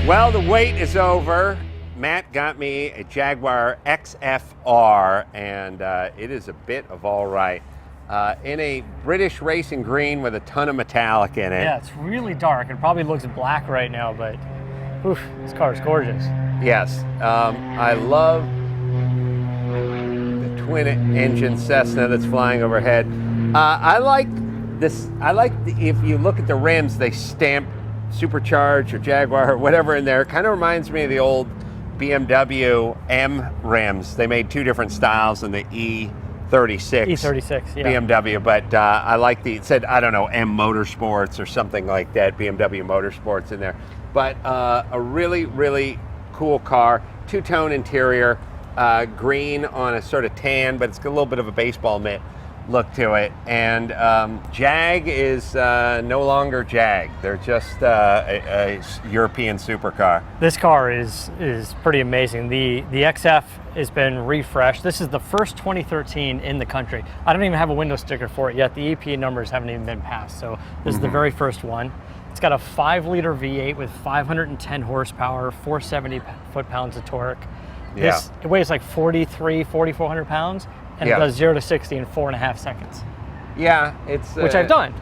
Well, the wait is over. Matt got me a Jaguar XFR, and it is a bit of all right. In a British racing green with a ton of metallic in it. Yeah, it's really dark. It probably looks black right now, but oof, this car is gorgeous. Yes, I love the twin-engine Cessna that's flying overhead. I like this. If you look at the rims, they stamp Supercharged or Jaguar or whatever in there. It kind of reminds me of the old BMW M rims. They made two different styles in the E36. E36, yeah. BMW, but I like it said, I don't know, M Motorsports or something like that, BMW Motorsports in there. But a really, really cool car, two-tone interior, green on a sort of tan, but it's got a little bit of a baseball mitt look to it. And Jag is no longer Jag. They're just a European supercar. This car is pretty amazing. The XF has been refreshed. This is the first 2013 in the country. I don't even have a window sticker for it yet. The EPA numbers haven't even been passed, so this is the very first one. It's got a 5-liter V8 with 510 horsepower, 470 foot-pounds of torque. It weighs like 4,400 pounds, and it does 0 to 60 in 4.5 seconds. Yeah, it's which I've done.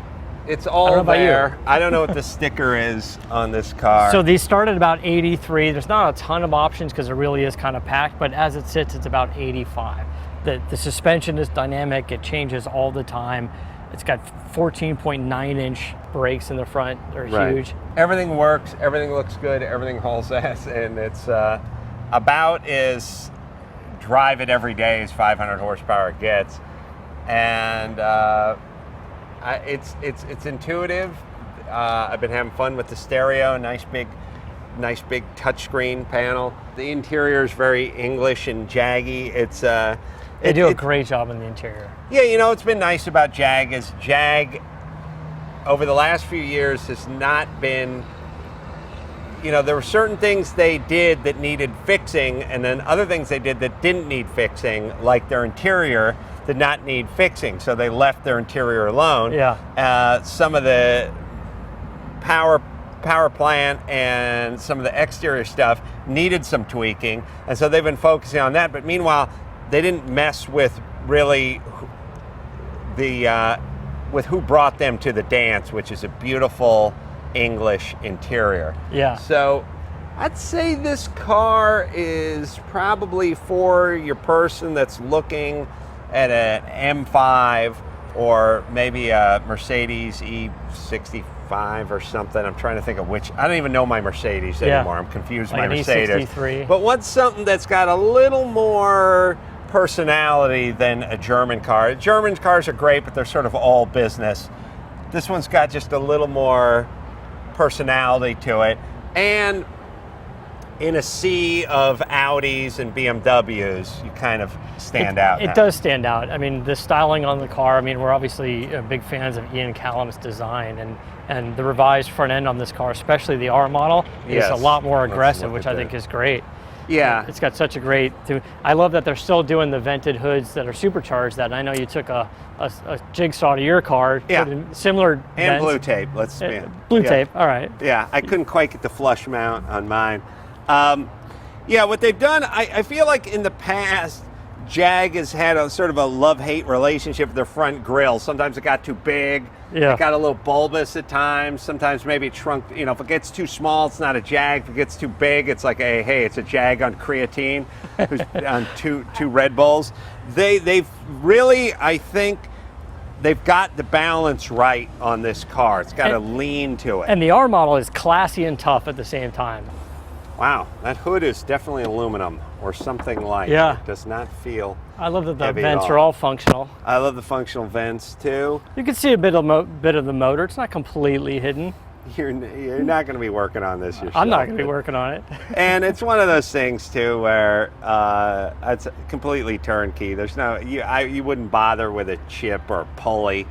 It's all there. I don't know what the sticker is on this car. So these start at about 83. There's not a ton of options because it really is kind of packed, but as it sits, it's about 85. The suspension is dynamic. It changes all the time. It's got 14.9-inch brakes in the front. They're huge. Everything works. Everything looks good. Everything hauls ass, and it's about as drive it every day as 500 horsepower gets, and it's intuitive. I've been having fun with the stereo. Nice big touchscreen panel. The interior is very English and jaggy. They do a great job in the interior. Yeah, you know what's been nice about Jag is Jag over the last few years has not been. You know, there were certain things they did that needed fixing, and then other things they did that didn't need fixing, like their interior did not need fixing, so they left their interior alone. Yeah. Some of the power plant and some of the exterior stuff needed some tweaking, and so they've been focusing on that. But meanwhile, they didn't mess with really with who brought them to the dance, which is a beautiful English interior. Yeah. So I'd say this car is probably for your person that's looking at an M5 or maybe a Mercedes E65 or something. I'm trying to think of which. I don't even know my Mercedes anymore. I'm confused with my Mercedes. E63. But what's something that's got a little more personality than a German car? German cars are great, but they're sort of all business. This one's got just a little more personality to it, and in a sea of Audis and BMWs, you kind of stand out. It does stand out. I mean, the styling on the car, I mean, we're obviously big fans of Ian Callum's design, and the revised front end on this car, especially the R model, is a lot more aggressive, which I think is great. Yeah. It's got such a great, I love that they're still doing the vented hoods that are supercharged. That I know you took a jigsaw to your car, similar and vents. blue tape. Blue tape, all right. Yeah, I couldn't quite get the flush mount on mine. Yeah, what they've done, I feel like in the past, Jag has had a sort of a love-hate relationship with their front grille. Sometimes it got too big. Yeah. It got a little bulbous at times. Sometimes maybe it shrunk. You know, if it gets too small, it's not a Jag. If it gets too big, it's like hey, it's a Jag on creatine, who's on two Red Bulls. They've really, I think, they've got the balance right on this car. It's got a lean to it. And the R model is classy and tough at the same time. Wow, that hood is definitely aluminum or something like it. It does not feel I love that the vents are all functional. I love the functional vents too. You can see a bit of the motor. It's not completely hidden. You're not going to be working on this yourself. I'm not going to be working on it. And it's one of those things too where it's completely turnkey. There's no you wouldn't bother with a chip or pulley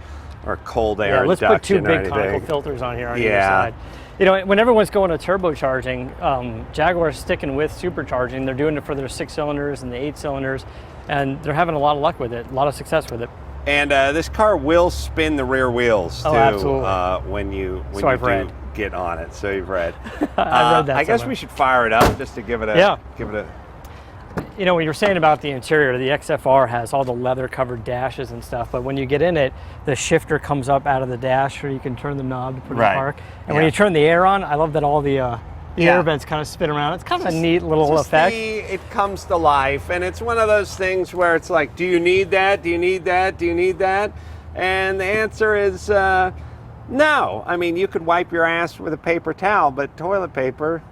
or cold air let's induction put two big or anything. conical filters on here on either side. You know, when everyone's going to turbocharging, Jaguar's sticking with supercharging. They're doing it for their 6 cylinders and the 8 cylinders, and they're having a lot of luck with it, a lot of success with it. And this car will spin the rear wheels too. Oh, absolutely. When you get on it. So you've read. I read that. I guess somewhere. we should fire it up just to give it a. Yeah. Give it a. You know, when you're saying about the interior, the XFR has all the leather covered dashes and stuff, but when you get in it, the shifter comes up out of the dash, or you can turn the knob to put it in park. And when you turn the air on, I love that all the air vents kind of spin around. It's kind of a neat little effect. It comes to life, and it's one of those things where it's like, do you need that? Do you need that? Do you need that? And the answer is no. I mean, you could wipe your ass with a paper towel, but toilet paper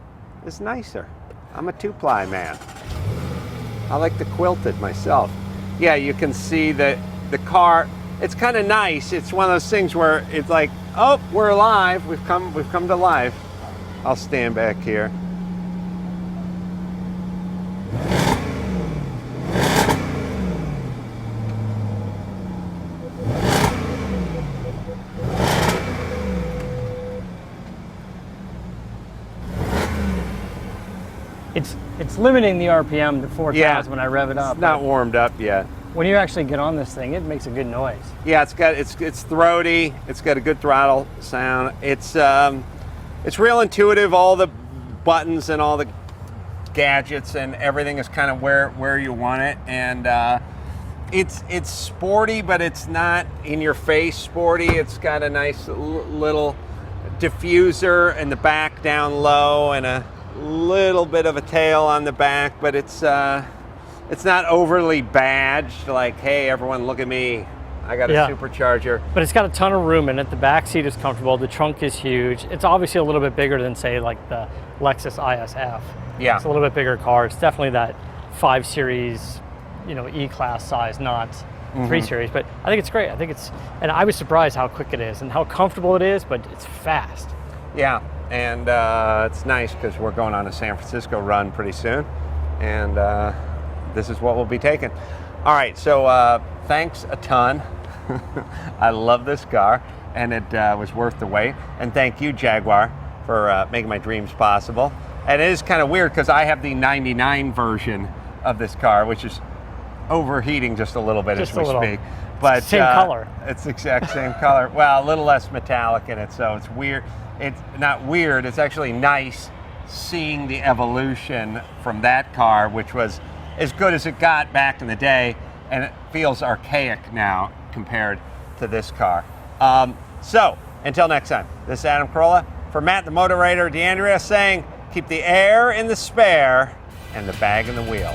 is nicer. I'm a 2-ply man. I like the quilted myself. Yeah, you can see that the car, it's kind of nice. It's one of those things where it's like, oh, we're alive. We've come to life. I'll stand back here. It's limiting the RPM to 4,000 when I rev it up. It's not warmed up yet. When you actually get on this thing, it makes a good noise. Yeah, it's throaty. It's got a good throttle sound. It's real intuitive. All the buttons and all the gadgets and everything is kind of where you want it. And it's sporty, but it's not in your face sporty. It's got a nice little diffuser in the back down low and a little bit of a tail on the back, but it's not overly badged like, hey, everyone look at me, I got a supercharger. But it's got a ton of room in it. The back seat is comfortable. The trunk is huge. It's obviously a little bit bigger than, say, like the Lexus ISF. Yeah. It's a little bit bigger car. It's definitely that 5 Series, E-Class size, not 3 Series. But I think it's great. And I was surprised how quick it is and how comfortable it is, but it's fast. Yeah, and it's nice because we're going on a San Francisco run pretty soon, and this is what we'll be taking. All right, so thanks a ton. I love this car, and it was worth the wait. And thank you, Jaguar, for making my dreams possible. And it is kind of weird because I have the 99 version of this car, which is overheating just a little bit as we speak. But same color. It's the exact same color. Well, a little less metallic in it, so it's weird. It's not weird, it's actually nice seeing the evolution from that car, which was as good as it got back in the day, and it feels archaic now compared to this car. So, until next time, this is Adam Carolla. For Matt the Motor Raider, DeAndrea saying, keep the air in the spare and the bag in the wheel.